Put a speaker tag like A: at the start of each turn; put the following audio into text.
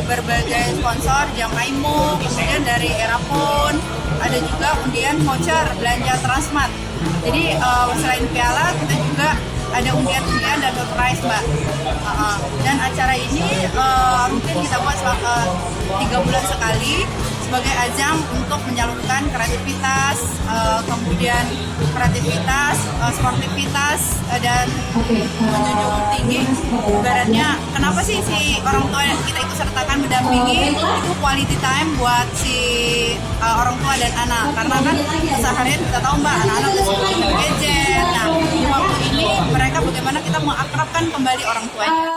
A: berbagai sponsor, Jam Aimo, kemudian dari Erapon, ada juga undian voucher belanja Transmart. Jadi selain piala kita juga ada undian-undian dan door prize, Mbak. Dan acara ini mungkin kita buat 3 bulan sekali sebagai ajang untuk menyalurkan kreativitas, kemudian sportivitas, dan menjunjung tinggi ibaratnya kenapa sih si orang tua yang kita ikut sertakan mendampingi itu quality time buat si orang tua dan anak, karena kan seharian kita tahu Mbak, anak-anak udah sibuk dengan gadget. Nah, di waktu ini mereka bagaimana kita mengakrabkan kembali orang tuanya.